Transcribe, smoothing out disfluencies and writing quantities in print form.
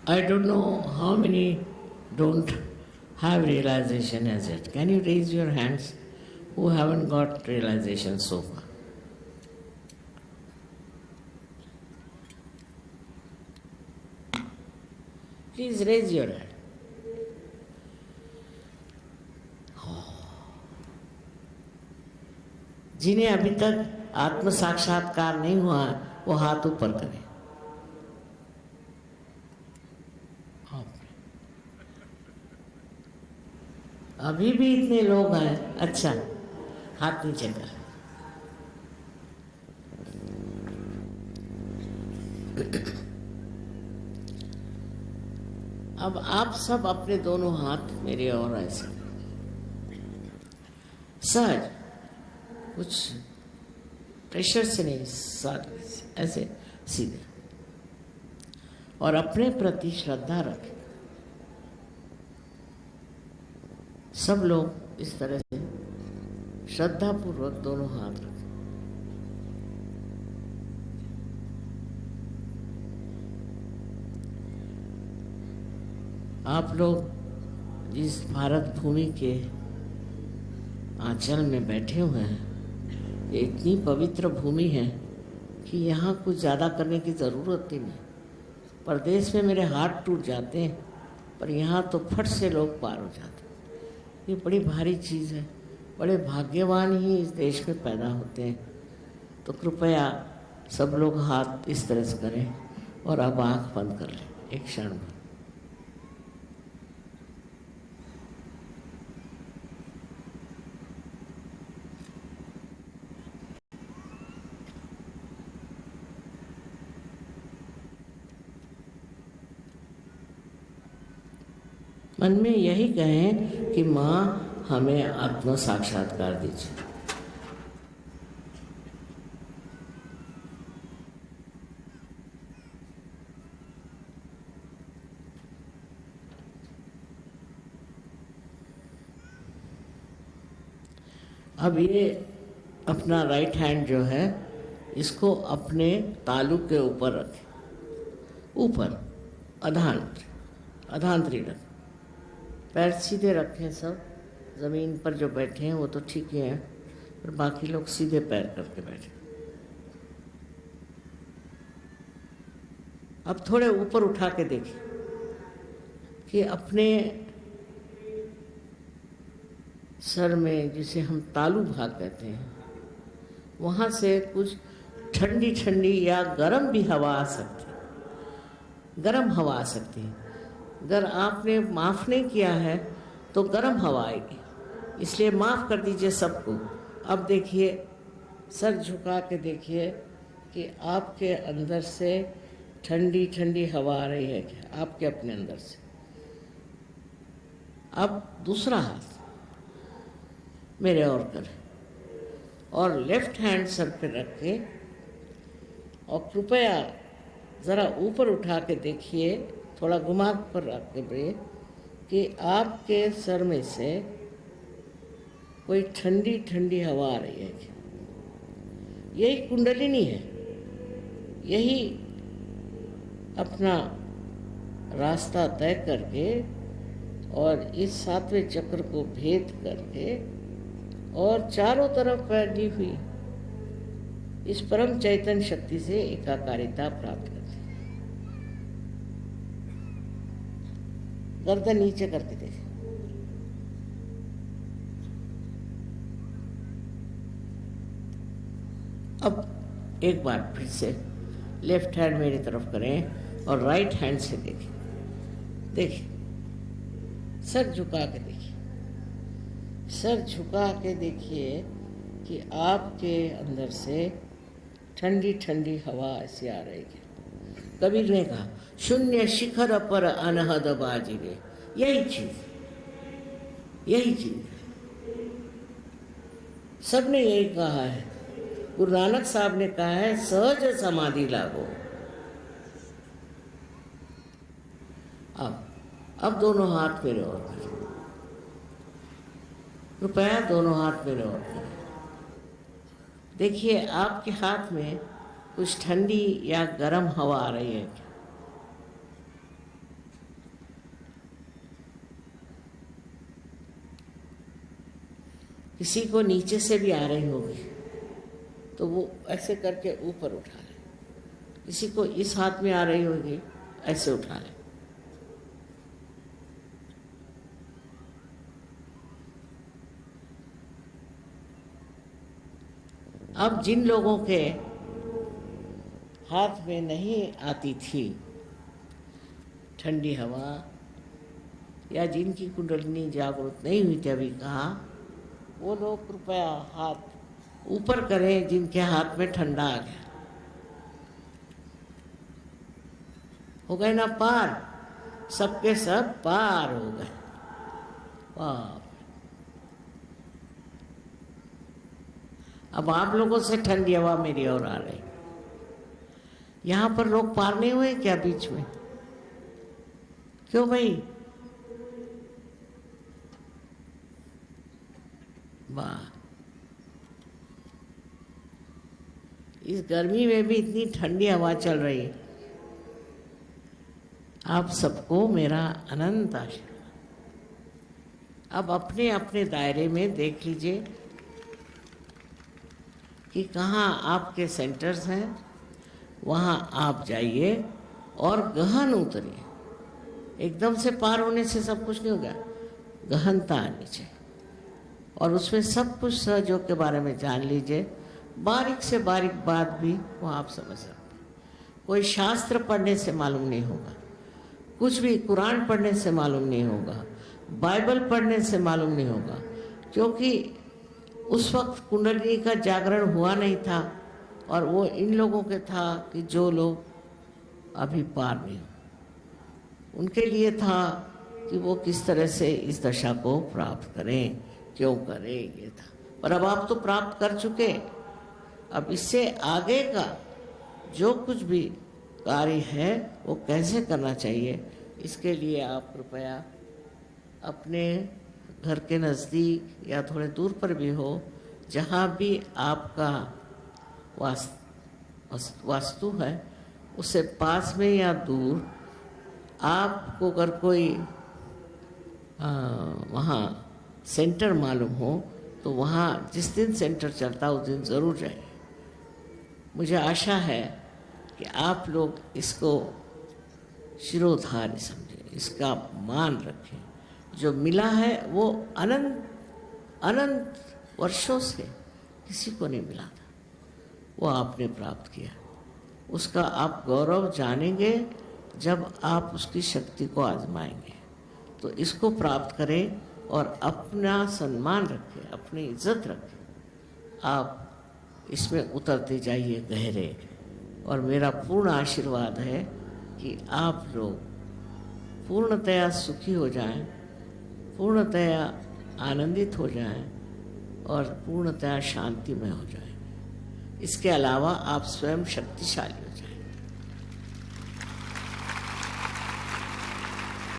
I don't know how many don't have realization as yet. Can you raise your hands who haven't got realization so far? Please raise your hand. जिन्हें अभी तक आत्म साक्षात्कार नहीं हुआ वो हाथ ऊपर करें। अभी भी इतने लोग हैं, अच्छा हाथ नीचे कर। अब आप सब अपने दोनों हाथ मेरे और ऐसे सहज, कुछ प्रेशर से नहीं, ऐसे सीधे, और अपने प्रति श्रद्धा रखें। सब लोग इस तरह से श्रद्धा पूर्वक दोनों हाथ रखें। आप लोग जिस भारत भूमि के आंचल में बैठे हुए हैं, ये इतनी पवित्र भूमि है कि यहाँ कुछ ज़्यादा करने की ज़रूरत ही नहीं। परदेश में मेरे हाथ टूट जाते हैं, पर यहाँ तो फट से लोग पार हो जाते हैं। ये बड़ी भारी चीज़ है। बड़े भाग्यवान ही इस देश में पैदा होते हैं। तो कृपया सब लोग हाथ इस तरह से करें और अब आँख बंद कर लें एक क्षण में। मन में यही कहें कि माँ हमें आत्म साक्षात्कार दीजिए। अब ये अपना राइट हैंड जो है इसको अपने तालू के ऊपर रखें, ऊपर अधांतरी रखें। पैर सीधे रखें। सब ज़मीन पर जो बैठे हैं वो तो ठीक ही हैं, पर बाकी लोग सीधे पैर करके बैठे। अब थोड़े ऊपर उठा के देखिए कि अपने सर में, जिसे हम तालू भाग कहते हैं, वहाँ से कुछ ठंडी ठंडी या गर्म भी हवा आ सकती है। गर्म हवा आ सकती है। अगर आपने माफ़ नहीं किया है तो गर्म हवा आएगी, इसलिए माफ़ कर दीजिए सबको। अब देखिए, सर झुका के देखिए कि आपके अंदर से ठंडी ठंडी हवा आ रही है क्या, आपके अपने अंदर से। अब दूसरा हाथ मेरे और करें और लेफ्ट हैंड सर पे रख के, और कृपया ज़रा ऊपर उठा के देखिए, थोड़ा घुमा पर रख के, कि आपके सर में से कोई ठंडी ठंडी हवा आ रही है। यही कुंडलिनी है, यही अपना रास्ता तय करके और इस सातवें चक्र को भेद करके और चारों तरफ फैली हुई इस परम चैतन्य शक्ति से एकाकारिता प्राप्त करती है। गर्दन नीचे करके देखें। अब एक बार फिर से लेफ्ट हैंड मेरी तरफ करें और राइट हैंड से देखें। देखिए, सर झुका के देखिए। सर झुका के देखिए कि आपके अंदर से ठंडी ठंडी हवा ऐसी आ रही है। कबीर ने कहा, शून्य शिखर पर अनहद बाजिरे। यही चीज सबने यही कहा है। गुरु नानक साहब ने कहा है, सहज समाधि लागो। अब दोनों हाथ मेरे ओर करें, कृपया दोनों हाथ मेरे ओर करें। देखिए आपके हाथ में कुछ ठंडी या गर्म हवा आ रही है क्या? किसी को नीचे से भी आ रही होगी तो वो ऐसे करके ऊपर उठा ले। किसी को इस हाथ में आ रही होगी, ऐसे उठा ले। अब जिन लोगों के हाथ में नहीं आती थी ठंडी हवा, या जिनकी कुंडलिनी जागृत नहीं हुई थी अभी कहा, वो लोग कृपया हाथ ऊपर करें जिनके हाथ में ठंडा आ गया। हो गए ना पार, सबके सब पार हो गए। वाह! अब आप लोगों से ठंडी हवा मेरी ओर आ रही। यहां पर लोग पार नहीं हुए क्या बीच में? क्यों भाई? वाह! इस गर्मी में भी इतनी ठंडी हवा चल रही है। आप सबको मेरा अनंत आशीर्वाद। अब अपने अपने दायरे में देख लीजिए कि कहाँ आपके सेंटर्स हैं, वहाँ आप जाइए और गहन उतरिए। एकदम से पार होने से सब कुछ नहीं होगा, गहनता आनी चाहिए। और उसमें सब कुछ सहयोग के बारे में जान लीजिए। बारीक से बारीक बात भी वो आप समझ सकते हैं। कोई शास्त्र पढ़ने से मालूम नहीं होगा, कुछ भी कुरान पढ़ने से मालूम नहीं होगा, बाइबल पढ़ने से मालूम नहीं होगा, क्योंकि उस वक्त कुंडलिनी का जागरण हुआ नहीं था। और वो इन लोगों के था कि जो लोग अभी पार नहीं हो, उनके लिए था कि वो किस तरह से इस दशा को प्राप्त करें, क्यों करें, ये था। पर अब आप तो प्राप्त कर चुके। अब इससे आगे का जो कुछ भी कार्य है वो कैसे करना चाहिए, इसके लिए आप कृपया अपने घर के नज़दीक या थोड़े दूर पर भी हो, जहाँ भी आपका वास्तु है, उससे पास में या दूर आपको अगर कोई वहाँ सेंटर मालूम हो तो वहाँ जिस दिन सेंटर चलता उस दिन ज़रूर जाए। मुझे आशा है कि आप लोग इसको शिरोधार्य समझें, इसका मान रखें। जो मिला है वो अनंत अनंत वर्षों से किसी को नहीं मिला था, वो आपने प्राप्त किया। उसका आप गौरव जानेंगे जब आप उसकी शक्ति को आजमाएंगे। तो इसको प्राप्त करें और अपना सम्मान रखें, अपनी इज्जत रखें। आप इसमें उतरते जाइए गहरे। और मेरा पूर्ण आशीर्वाद है कि आप लोग पूर्णतया सुखी हो जाएं, पूर्णतया आनंदित हो जाएं और पूर्णतया शांतिमय हो जाएं। इसके अलावा आप स्वयं शक्तिशाली हो जाएं।